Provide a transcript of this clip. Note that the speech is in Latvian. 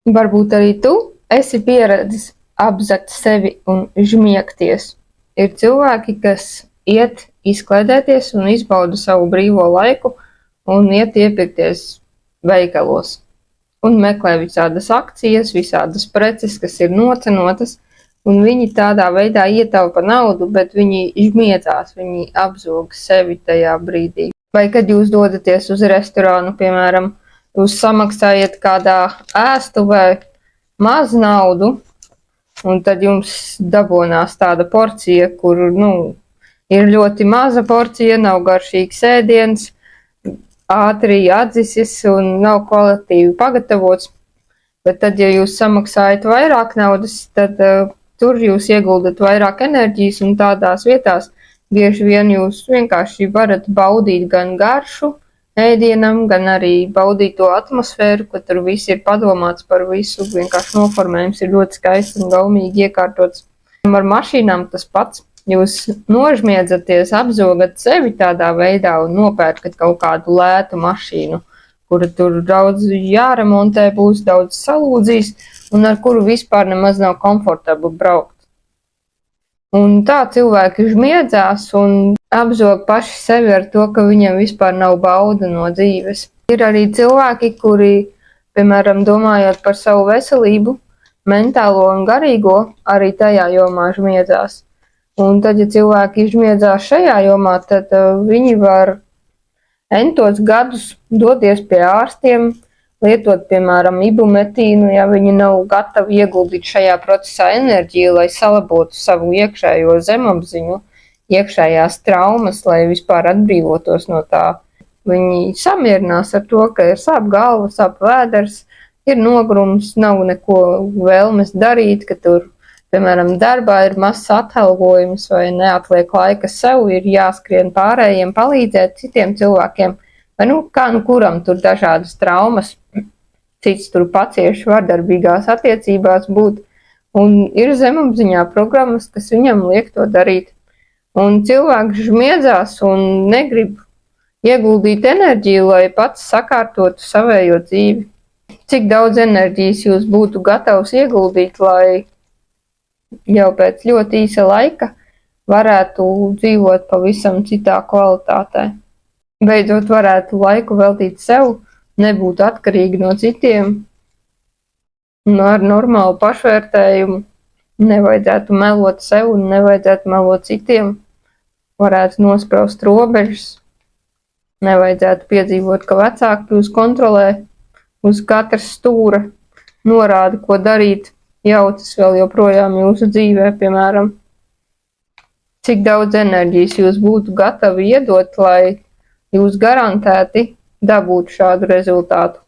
Varbūt arī tu esi pieredzis apzakt sevi un žmiegties. Ir cilvēki, kas iet izklaidēties un izbauda savu brīvo laiku un iet iepirkties veikalos. Un meklē visādas akcijas, visādas preces, kas ir nocenotas, un viņi tādā veidā ietaupa naudu, bet viņi žmiedzās, viņi apzog sevi tajā brīdī. Vai kad jūs dodaties uz restorānu, piemēram, jūs samaksājat kādā ēstuvē maz naudu, un tad jums dabonās tāda porcija, kur, ir ļoti maza porcija, nav garšīgs ēdiens, ātri atdzisis un nav kvalitīvi pagatavots. Bet tad, ja jūs samaksājat vairāk naudas, tad tur jūs ieguldat vairāk enerģijas, un tādās vietās bieži vien jūs vienkārši varat baudīt gan garšu ēdienam, gan arī baudīt to atmosfēru, ka tur viss ir padomāts par visu, vienkārši noformējums ir ļoti skaists un gaumīgi iekārtots. Ar mašīnām tas pats. Jūs nožmiedzaties, apzogat sevi tādā veidā un nopērkat kaut kādu lētu mašīnu, kura tur daudz jāremontē, būs daudz salūdzīs un ar kuru vispār nemaz nav komfortabli braukt. Un tā cilvēki žmiedzās un apzog paši sevi ar to, ka viņiem vispār nav bauda no dzīves. Ir arī cilvēki, kuri, piemēram, domājot par savu veselību, mentālo un garīgo, arī tajā jomā žmiedzās. Un tad, ja cilvēki žmiedzās šajā jomā, tad viņi var entos gadus doties pie ārstiem, lietot, piemēram, ibumetīnu, ja viņi nav gatavi ieguldīt šajā procesā enerģiju, lai salabotu savu iekšējo zemapziņu, iekšējās traumas, lai vispār atbrīvotos no tā. Viņi samierinās ar to, ka ir sāp galva, sāp vēders, ir nogurums, nav neko vēlmes darīt, ka tur, piemēram, darbā ir mazs atalgojums vai neatliek laika sev, ir jāskrien pārējiem, palīdzēt citiem cilvēkiem, vai kā kuram tur dažādas traumas, cits tur pacieši vardarbīgās attiecībās būt, un ir zemapziņā programmas, kas viņam liek to darīt. Un cilvēks žmiedzās un negrib ieguldīt enerģiju, lai pats sakārtotu savējo dzīvi. Cik daudz enerģijas jūs būtu gatavs ieguldīt, lai jau pēc ļoti īsa laika varētu dzīvot pavisam citā kvalitātē. Beidzot varētu laiku veltīt sev, nebūt atkarīgi no citiem, un ar normālu pašvērtējumu nevajadzētu melot sev un nevajadzētu melot citiem, varētu nospraust robežas, nevajadzētu piedzīvot, ka vecāki jūs kontrolē uz katras stūra, norāda, ko darīt, jaucas vēl joprojām jūsu dzīvē, piemēram. Cik daudz enerģijas jūs būtu gatavi iedot, lai jūs garantēti dabūtu šādu rezultātu.